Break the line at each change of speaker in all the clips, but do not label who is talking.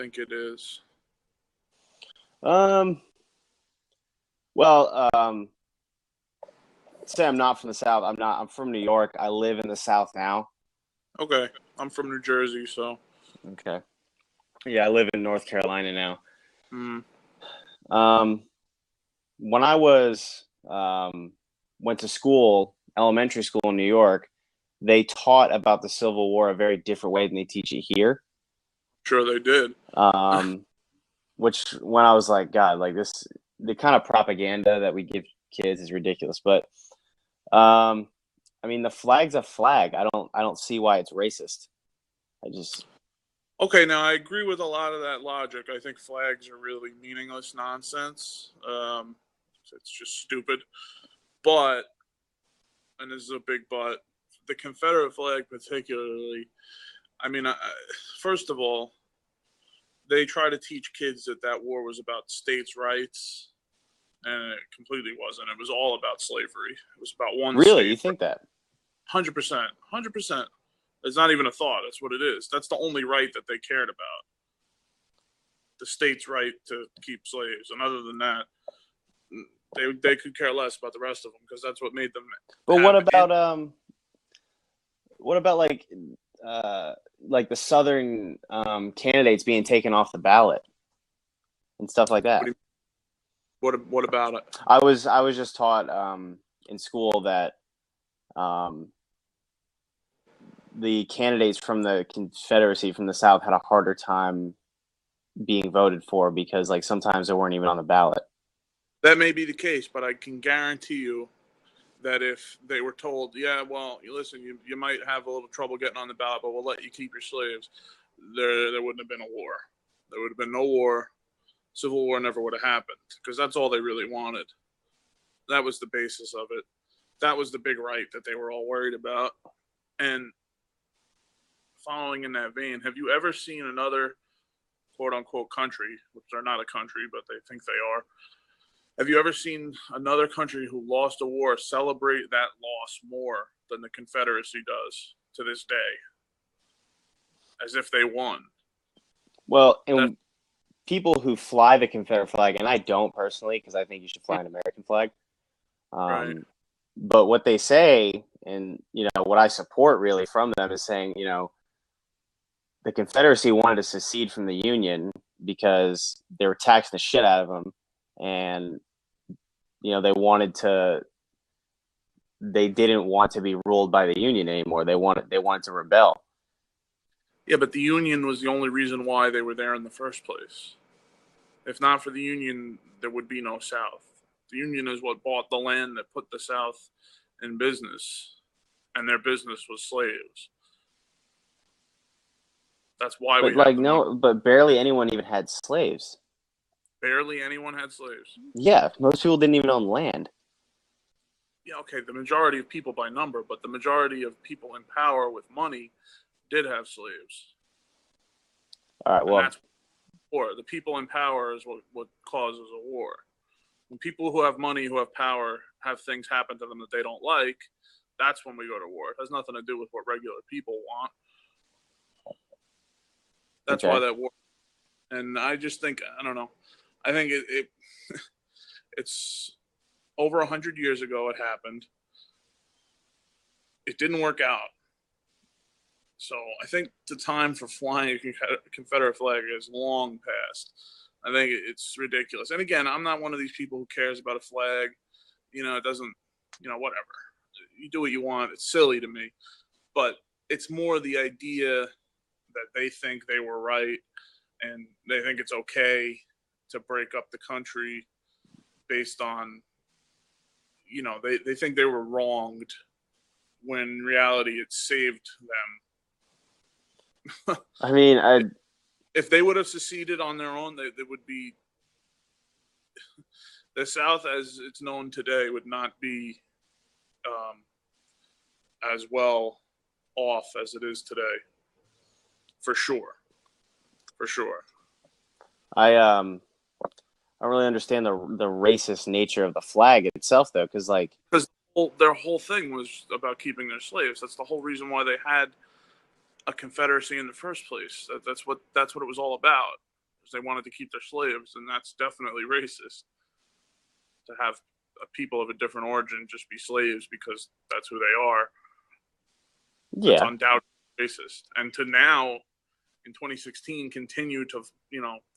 think it is?
Um, well, say I'm not from the South. I'm not. I'm from New York. I live in the South now.
Okay, I'm from New Jersey, so.
Okay. Yeah, I live in North Carolina now.
Mm.
Um, when I went to school, elementary school in New York, they taught about the Civil War a very different way than they teach it here.
Sure, they did.
Um, which when I was like, God, like this, the kind of propaganda that we give kids is ridiculous. But I mean, the flag's a flag. I don't see why it's racist. I just
Okay, now I agree with a lot of that logic. I think flags are really meaningless nonsense. It's just stupid. But, and this is a big but, the Confederate flag particularly. I mean, first of all, they try to teach kids that that war was about states' rights, and it completely wasn't. It was all about slavery. It was about one
really, you
state.
think that?
100%. 100%. It's not even a thought. That's what it is. That's the only right that they cared about. The state's right to keep slaves. And other than that, they could care less about the rest of them because that's what made them
But
have.
what about like the Southern candidates being taken off the ballot and stuff like that?
What about it?
I was just taught in school that um, the candidates from the Confederacy from the South had a harder time being voted for because like sometimes they weren't even on the ballot.
That may be the case, but I can guarantee you that if they were told, yeah, well, you listen, you might have a little trouble getting on the ballot, but we'll let you keep your slaves, there wouldn't have been a war. There would have been no war. Civil War never would have happened because that's all they really wanted. That was the basis of it. That was the big right that they were all worried about. And following in that vein, have you ever seen another quote unquote country, which are not a country, but they think they are? Have you ever seen another country who lost a war celebrate that loss more than the Confederacy does to this day, as if they won?
Well,
That
and people who fly the Confederate flag, and I don't personally because I think you should fly an American flag.
right.
Um, but what they say, and what I support really from them is saying, the Confederacy wanted to secede from the Union because they were taxing the shit out of them, and they wanted to. They didn't want to be ruled by the Union anymore. They wanted to rebel.
Yeah, but the Union was the only reason why they were there in the first place. If not for the Union, there would be no South. The Union is what bought the land that put the South in business, and their business was slaves. That's why
But
we have
like
the money.
no, but barely anyone even had slaves.
Barely anyone had slaves.
Yeah, most people didn't even own land.
Yeah, okay, the majority of people by number, but the majority of people in power with money did have slaves.
All right,
And
well,
that's war. The people in power is what causes a war. When people who have money, who have power, have things happen to them that they don't like, that's when we go to war. It has nothing to do with what regular people want. That's why
okay.
that war. And I just think, I don't know. I think it's over 100 years ago it happened. It didn't work out. So I think the time for flying a Confederate flag is long past. I think it's ridiculous. And again, I'm not one of these people who cares about a flag. It doesn't, whatever. You do what you want. It's silly to me. But it's more the idea that they think they were right and they think it's okay to break up the country based on, they think they were wronged when in reality it saved them.
I mean,
If they would have seceded on their own, they would be the South as it's known today would not be um, as well off as it is today, for sure, for sure.
I don't really understand the racist nature of the flag itself, though, because like,
Because their whole thing was about keeping their slaves. That's the whole reason why they had a confederacy in the first place. That's what it was all about. because they wanted to keep their slaves, and that's definitely racist to have people of a different origin just be slaves because that's who they are. That's
Yeah.
undoubtedly racist. And to now, in 2016, continue to,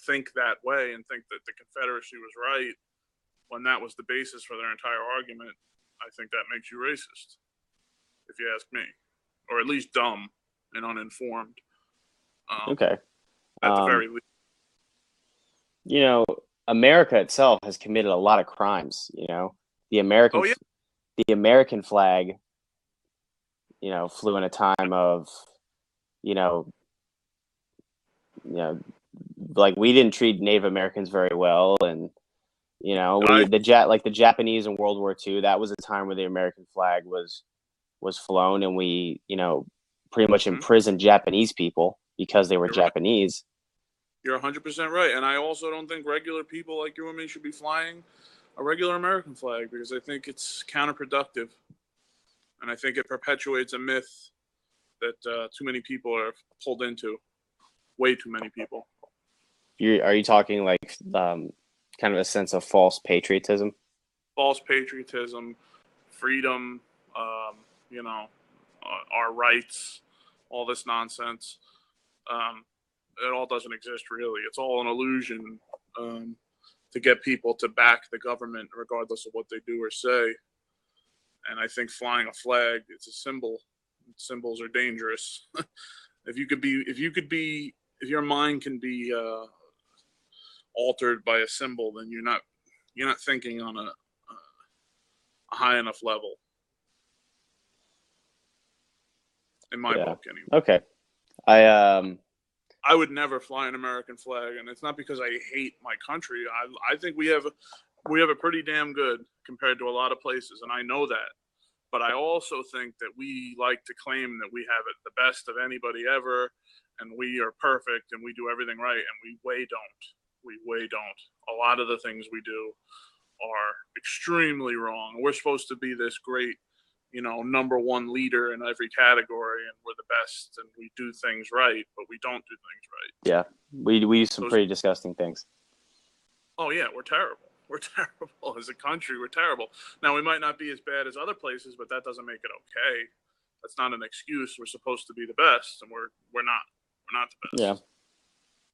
think that way and think that the Confederacy was right when that was the basis for their entire argument, I think that makes you racist, if you ask me, or at least dumb and uninformed.
Okay.
At the very least.
America itself has committed a lot of crimes. The American,
Oh, yeah.
the American flag, flew in a time of, like we didn't treat Native Americans very well, and the Japanese in World War II. That was a time where the American flag was flown, and we pretty much imprisoned Japanese people because they were Japanese.
You're 100% right, and I also don't think regular people like you and me should be flying a regular American flag because I think it's counterproductive, and I think it perpetuates a myth that too many people are pulled into. Way too many people.
Are you talking like kind of a sense of false patriotism?
False patriotism, freedom, our rights, all this nonsense. It all doesn't exist really. It's all an illusion to get people to back the government regardless of what they do or say. And I think flying a flag, it's a symbol. Symbols are dangerous. If your mind can be altered by a symbol, then you're not thinking on a high enough level. In my book, anyway.
Okay.
I would never fly an American flag, and it's not because I hate my country. I think we have it pretty damn good compared to a lot of places, and I know that. But I also think that we like to claim that we have it the best of anybody ever, and we are perfect, and we do everything right, and we way don't. We way don't. A lot of the things we do are extremely wrong. We're supposed to be this great, number one leader in every category, and we're the best, and we do things right, but we don't do things right.
Yeah, we do some pretty disgusting things.
Oh yeah, we're terrible. We're terrible as a country. We're terrible. Now, we might not be as bad as other places, but that doesn't make it okay. That's not an excuse. We're supposed to be the best, and we're not. We're not the best.
Yeah.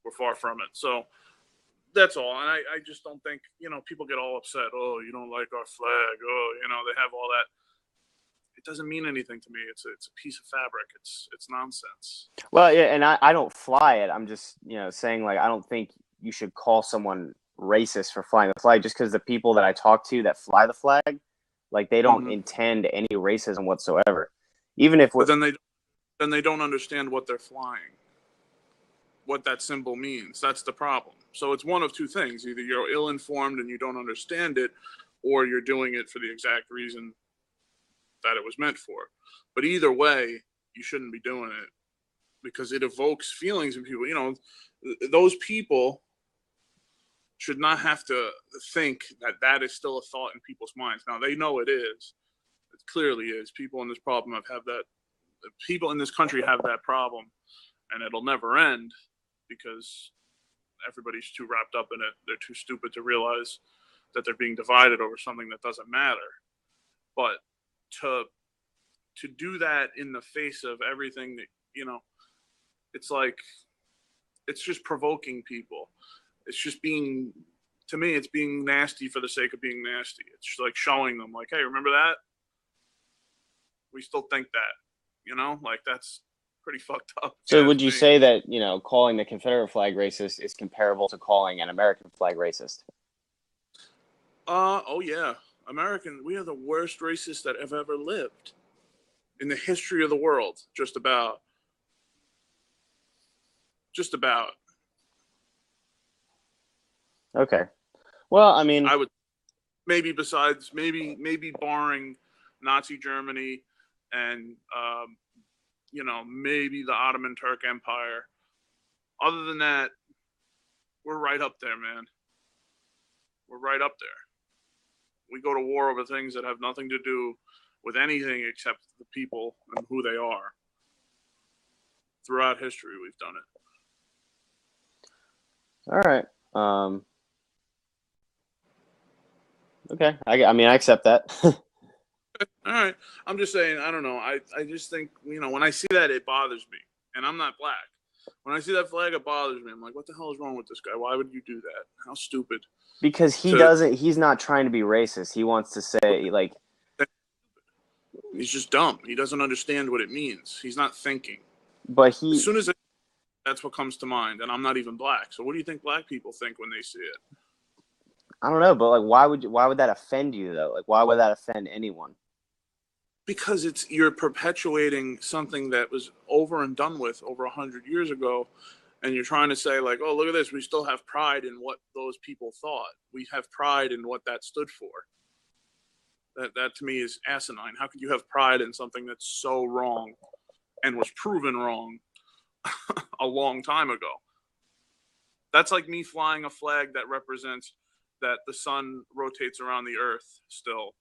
We're far from it. So that's all. And I just don't think, people get all upset. Oh, you don't like our flag. Oh, they have all that. It doesn't mean anything to me. It's a piece of fabric. It's nonsense.
Well, yeah, and I don't fly it. I'm just, saying, like, I don't think you should call someone racist for flying the flag just because the people that I talk to that fly the flag, like, they don't intend any racism whatsoever. Even if
but then they don't understand what they're flying, what that symbol means. That's the problem. So it's one of two things: either you're ill-informed and you don't understand it, or you're doing it for the exact reason that it was meant for. But either way, you shouldn't be doing it because it evokes feelings in people. Those people should not have to think that is still a thought in people's minds. Now, they know it is. It clearly is. People in this problem people in this country have that problem, and it'll never end because everybody's too wrapped up in it. They're too stupid to realize that they're being divided over something that doesn't matter. But to do that in the face of everything that, it's like, it's just provoking people. It's just to me, it's being nasty for the sake of being nasty. It's just like showing them, like, hey, remember that? We still think that, like, that's pretty fucked up.
So would you say that, calling the Confederate flag racist is comparable to calling an American flag racist?
Oh yeah. We are the worst racists that have ever lived in the history of the world. Just about.
Okay. Well, I mean,
I would maybe barring Nazi Germany and, maybe the Ottoman Turk Empire. Other than that, we're right up there, man. We're right up there. We go to war over things that have nothing to do with anything except the people and who they are. Throughout history, we've done it.
All right. Okay. I mean, I accept that.
All right. I'm just saying, I don't know. I just think, when I see that, it bothers me. And I'm not black. When I see that flag, it bothers me. I'm like, what the hell is wrong with this guy? Why would you do that? How stupid.
Because
To
he's not trying to be racist. He wants to say, like,
He's just dumb. He doesn't understand what it means. He's not thinking.
but
As soon as that's what comes to mind, and I'm not even black. So what do you think black people think when they see it?
I don't know, but like, why would that offend you though? Like, why would that offend anyone?
Because you're perpetuating something that was over and done with over 100 years ago, and you're trying to say like, oh, look at this. We still have pride in what those people thought. We have pride in what that stood for. That to me is asinine. How could you have pride in something that's so wrong and was proven wrong a long time ago? That's like me flying a flag that represents that the sun rotates around the earth still,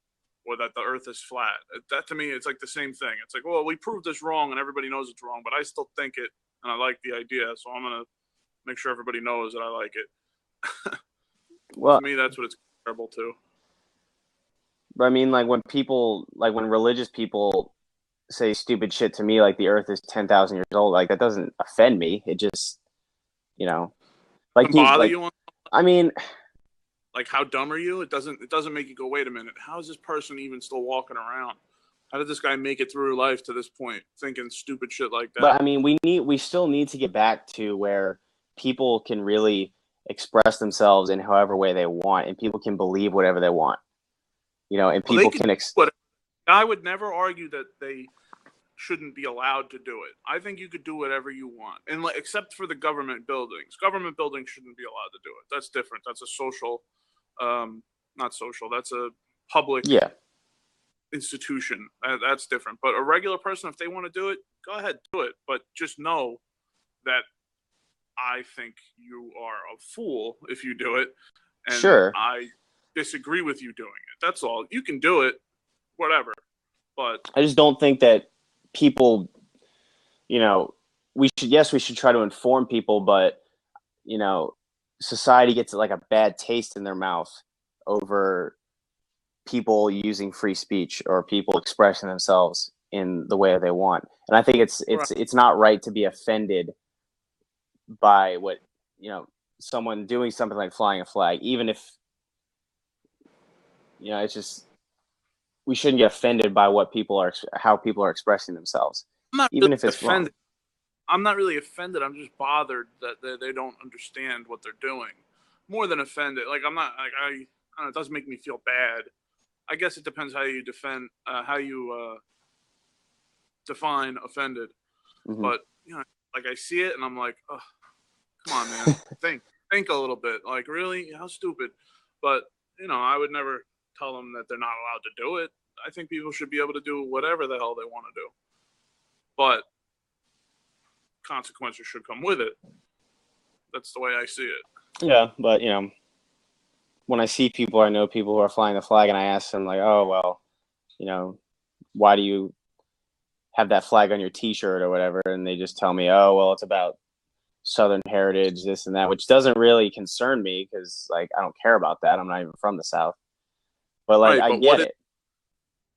or that the earth is flat. That to me, it's like the same thing. It's like, well, we proved this wrong and everybody knows it's wrong, but I still think it and I like the idea, so I'm going to make sure everybody knows that I like it.
Well,
to me, that's what it's comparable to.
but I mean, like when religious people say stupid shit to me, like the Earth is 10,000 years old, like that doesn't offend me. It just, you know, like
Doesn't bother you?
I mean,
like how dumb are you? It doesn't make you go, wait a minute, how is this person even still walking around? How did this guy make it through life to this point, thinking stupid shit like that?
but I mean, we still need to get back to where people can really express themselves in however way they want, and people can believe whatever they want, and
Well,
people can.
I would never argue that they shouldn't be allowed to do it. I think you could do whatever you want, and except for the government buildings. Government buildings shouldn't be allowed to do it. That's different. That's a social, not social. That's a public institution. That's different. But a regular person, if they want to do it, go ahead, do it. But just know that I think you are a fool if you do it, and
Sure.
I disagree with you doing it. That's all. You can do it, whatever. But
I just don't think that people, we should try to inform people, but society gets like a bad taste in their mouth over people using free speech or people expressing themselves in the way they want. And I think it's not right to be offended by what, someone doing something like flying a flag, even if, it's just, we shouldn't get offended by how people are expressing themselves, even if it's
offended.
wrong.
I'm not really offended. I'm just bothered that they don't understand what they're doing. More than offended. Like I'm not. Like I don't know. It doesn't make me feel bad. I guess it depends how you define offended.
Mm-hmm.
But like I see it and I'm like, oh, come on, man, think a little bit. Like really, how stupid. But I would never tell them that they're not allowed to do it. I think people should be able to do whatever the hell they want to do. But consequences should come with it. That's the way I see it.
Yeah, but when I see people, I know people who are flying the flag, and I ask them like, "Oh, well, why do you have that flag on your T-shirt or whatever?" And they just tell me, "Oh, well, it's about Southern heritage, this and that," which doesn't really concern me because like I don't care about that. I'm not even from the South, but like I get it.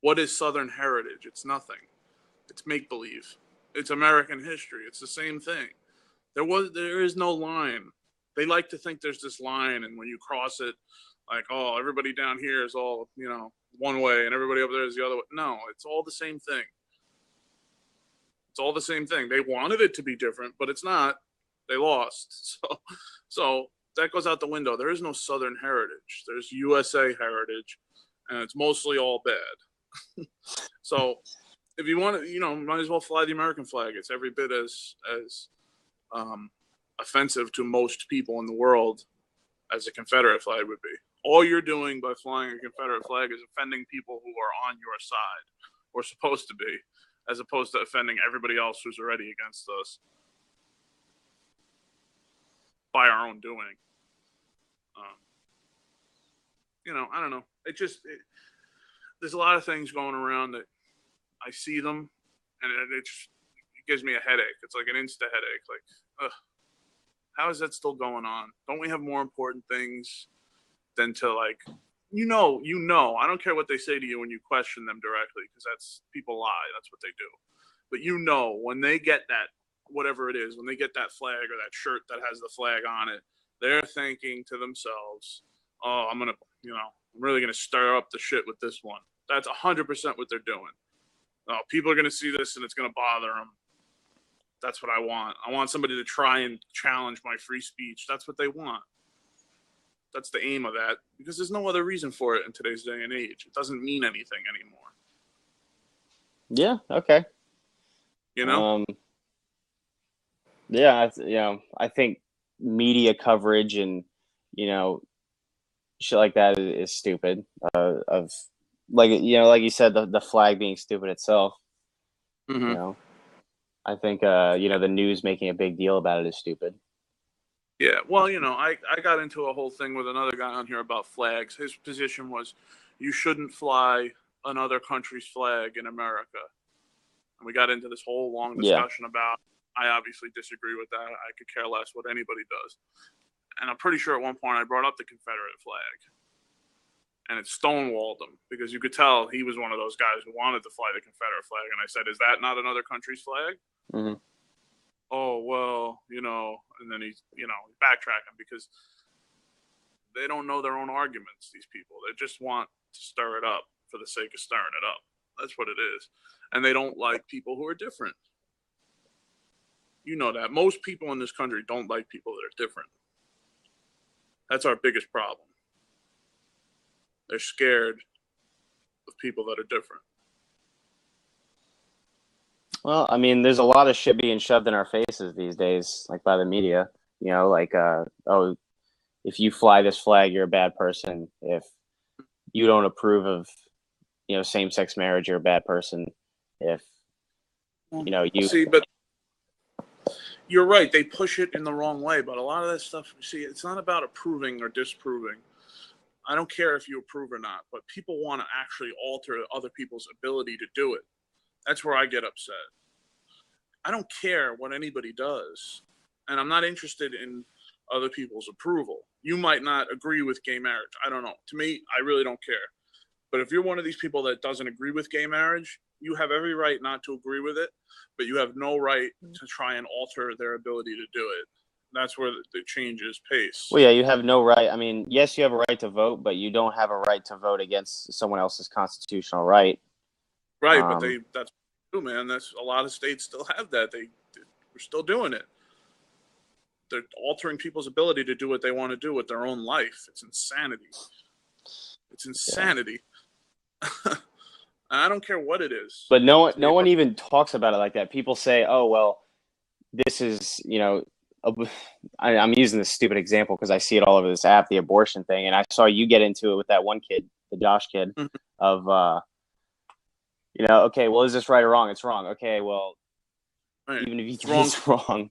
What is Southern heritage? It's nothing. It's make believe. It's American history. It's the same thing. There is no line. They like to think there's this line, and when you cross it, like, oh, everybody down here is all one way, and everybody over there is the other way. No, it's all the same thing. It's all the same thing. They wanted it to be different, but it's not. They lost. So that goes out the window. There is no Southern heritage. There's USA heritage, and it's mostly all bad. So if you want to, might as well fly the American flag. It's every bit as offensive to most people in the world as a Confederate flag would be. All you're doing by flying a Confederate flag is offending people who are on your side, or supposed to be, as opposed to offending everybody else who's already against us by our own doing. I don't know. There's a lot of things going around that I see them, and it gives me a headache. It's like an insta headache. Like, ugh, How is that still going on? Don't we have more important things than to like, you know, I don't care what they say to you when you question them directly, because that's people lie. That's what they do. But you know, when they get that, whatever it is, when they get that flag or that shirt that has the flag on it, they're thinking to themselves, oh, I'm really going to stir up the shit with this one. That's 100% what they're doing. Oh, people are going to see this and it's going to bother them. That's what I want. I want somebody to try and challenge my free speech. That's what they want. That's the aim of that, because there's no other reason for it in today's day and age. It doesn't mean anything anymore.
Yeah. Okay.
You know?
Yeah. I think media coverage and, shit like that is stupid. Of like you said, the flag being stupid itself.
Mm-hmm.
I think the news making a big deal about it is stupid.
Yeah, well, I got into a whole thing with another guy on here about flags. His position was you shouldn't fly another country's flag in America. And we got into this whole long discussion about, I obviously disagree with that. I could care less what anybody does. And I'm pretty sure at one point I brought up the Confederate flag. And it stonewalled him, because you could tell he was one of those guys who wanted to fly the Confederate flag. And I said, is that not another country's flag?
Mm-hmm.
Oh, well, and then he's backtracking, because they don't know their own arguments, these people. They just want to stir it up for the sake of stirring it up. That's what it is. And they don't like people who are different. You know that. Most people in this country don't like people that are different. That's our biggest problem. They're scared of people that are different.
Well, I mean, there's a lot of shit being shoved in our faces these days, like by the media. If you fly this flag, you're a bad person. If you don't approve of, same-sex marriage, you're a bad person. If, you
see, but you're right. They push it in the wrong way. But a lot of that stuff, it's not about approving or disproving. I don't care if you approve or not, but people want to actually alter other people's ability to do it. That's where I get upset. I don't care what anybody does, and I'm not interested in other people's approval. You might not agree with gay marriage. I don't know. To me, I really don't care. But if you're one of these people that doesn't agree with gay marriage, you have every right not to agree with it, but you have no right to try and alter their ability to do it. That's where the change is pace.
Well, yeah, you have no right. I mean, yes, you have a right to vote, but you don't have a right to vote against someone else's constitutional right.
Right, but that's true, man. That's a lot of states still have that. We're still doing it. They're altering people's ability to do what they want to do with their own life. It's insanity. It's insanity. Yeah. I don't care what it is.
But no one even talks about it like that. People say, "Oh, well, this is I'm using this stupid example because I see it all over this app, the abortion thing, and I saw you get into it with that one kid, the Josh kid, of okay, well, is this right or wrong? It's wrong. Okay, well, right. Even if you think it's wrong,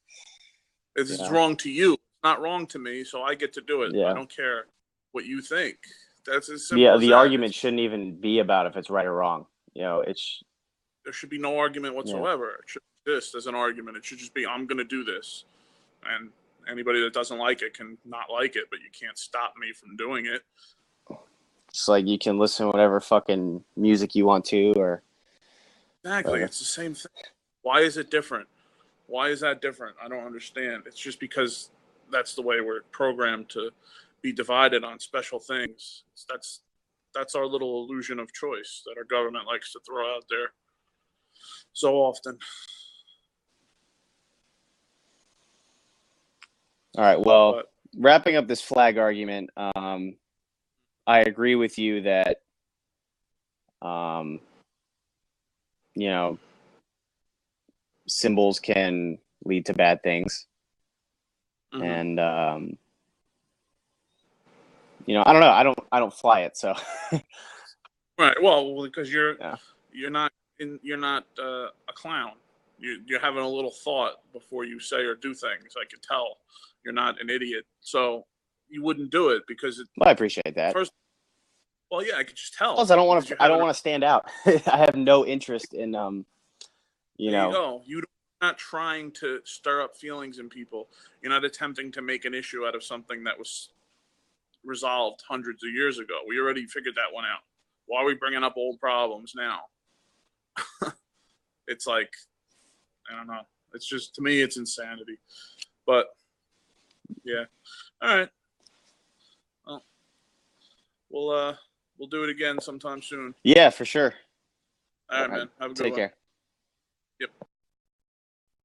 it's wrong to you. It's not wrong to me, so I get to do it. Yeah. I don't care what you think. That's as simple as
the argument shouldn't even be about if it's right or wrong. There
should be no argument whatsoever. Yeah. It should exist as an argument. It should just be, I'm going to do this. And anybody that doesn't like it can not like it, but you can't stop me from doing it.
It's like you can listen to whatever fucking music you want to, or
exactly. It's the same thing. Why is it different? Why is that different? I don't understand. It's just because that's the way we're programmed to be divided on special things. That's our little illusion of choice that our government likes to throw out there so often.
All right. Well, wrapping up this flag argument, I agree with you that, symbols can lead to bad things. Mm-hmm. And, I don't know. I don't fly it. So.
Right. Well, because you're not a clown. You're having a little thought before you say or do things. I can tell you're not an idiot. So you wouldn't do it because
I appreciate that.
Well, yeah, I could just tell.
Plus, I don't want to stand out. I have no interest in,
You not trying to stir up feelings in people. You're not attempting to make an issue out of something that was resolved hundreds of years ago. We already figured that one out. Why are we bringing up old problems now? It's like, I don't know. It's just, to me, it's insanity. But yeah. All right. Well, we'll do it again sometime soon.
Yeah, for sure.
All right, man. Have a good one.
Take care.
Yep.